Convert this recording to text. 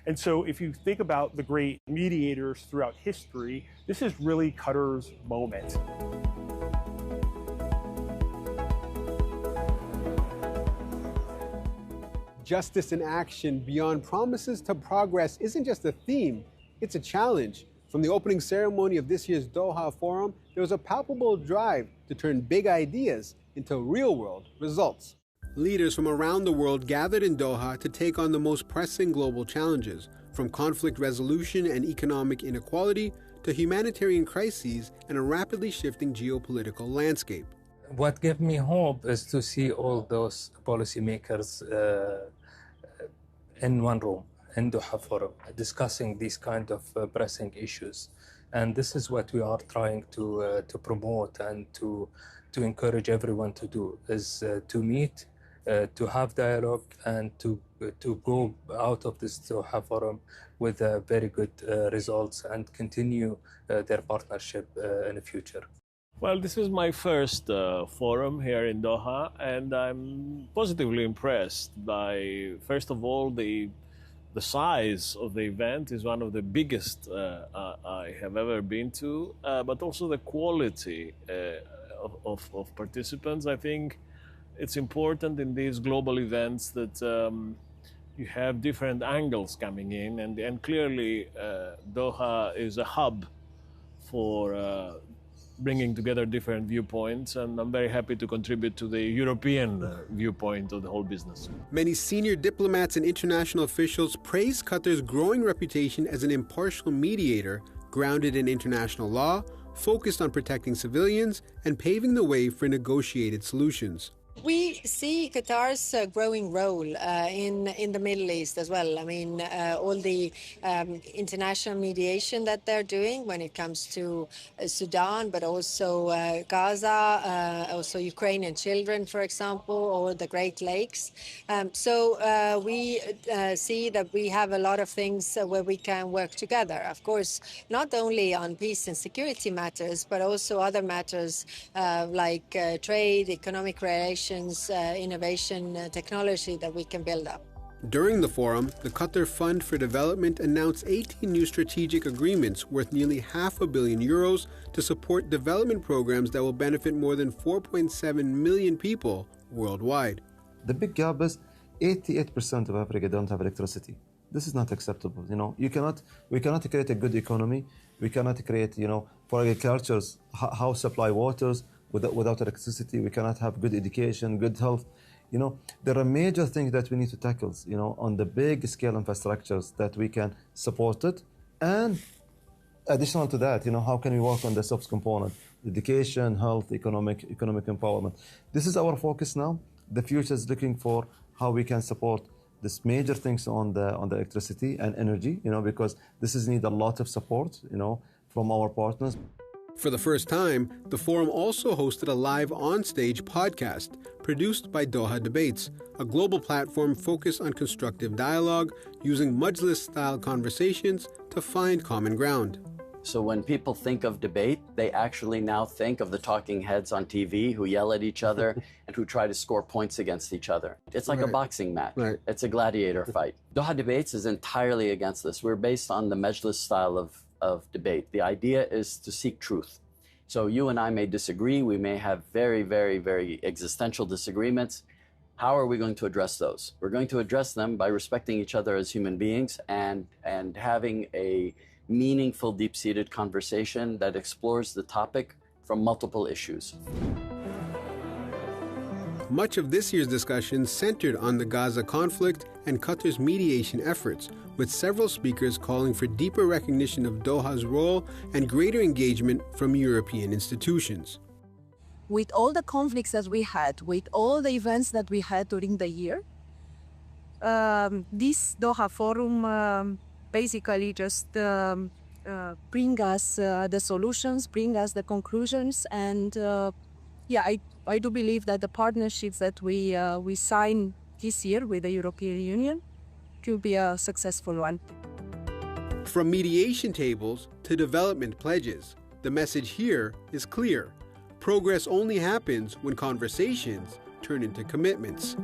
And so if you think about the great mediators throughout history, this is really Qatar's moment. Justice in action beyond promises to progress isn't just a theme, it's a challenge. From the opening ceremony of this year's Doha Forum, there was a palpable drive to turn big ideas into real-world results. Leaders from around the world gathered in Doha to take on the most pressing global challenges, from conflict resolution and economic inequality to humanitarian crises and a rapidly shifting geopolitical landscape. What gave me hope is to see all those policymakers in one room, in Doha Forum, discussing these kind of pressing issues. And this is what we are trying to promote and to encourage everyone to do, is to meet, to have dialogue, and to go out of this Doha Forum with very good results and continue their partnership in the future. Well, this is my first forum here in Doha, and I'm positively impressed by, first of all, the size of the event is one of the biggest I have ever been to, but also the quality of participants. I think it's important in these global events that you have different angles coming in, and clearly Doha is a hub for bringing together different viewpoints, and I'm very happy to contribute to the European viewpoint of the whole business. Many senior diplomats and international officials praised Qatar's growing reputation as an impartial mediator, grounded in international law, focused on protecting civilians, and paving the way for negotiated solutions. We see Qatar's growing role in the Middle East as well. I mean, all the international mediation that they're doing when it comes to Sudan, but also Gaza, also Ukrainian children, for example, or the Great Lakes. So we see that we have a lot of things where we can work together. Of course, not only on peace and security matters, but also other matters like trade, economic relations, innovation, technology that we can build up. During the forum, the Qatar Fund for Development announced 18 new strategic agreements worth nearly €500 million to support development programs that will benefit more than 4.7 million people worldwide. The big gap is 88% of Africa don't have electricity. This is not acceptable. We cannot create a good economy. We cannot create, for agriculture, how supply waters. Without electricity, we cannot have good education, good health. There are major things that we need to tackle, on the big scale infrastructures that we can support it. And additional to that, how can we work on the soft component, education, health, economic empowerment. This is our focus now. The future is looking for how we can support these major things on the electricity and energy, because this is need a lot of support, from our partners. For the first time, the forum also hosted a live on-stage podcast produced by Doha Debates, a global platform focused on constructive dialogue using Majlis-style conversations to find common ground. So when people think of debate, they actually now think of the talking heads on TV who yell at each other and who try to score points against each other. It's like a boxing match. Right. It's a gladiator fight. Doha Debates is entirely against this. We're based on the Majlis style of debate. The idea is to seek truth. So you and I may disagree. We may have very, very, very existential disagreements. How are we going to address those? We're going to address them by respecting each other as human beings and having a meaningful, deep-seated conversation that explores the topic from multiple issues. Much of this year's discussion centered on the Gaza conflict and Qatar's mediation efforts, with several speakers calling for deeper recognition of Doha's role and greater engagement from European institutions. With all the conflicts that we had, with all the events that we had during the year, this Doha Forum basically just bring us the solutions, bring us the conclusions, and I do believe that the partnerships that we sign this year with the European Union will be a successful one. From mediation tables to development pledges, the message here is clear. Progress only happens when conversations turn into commitments.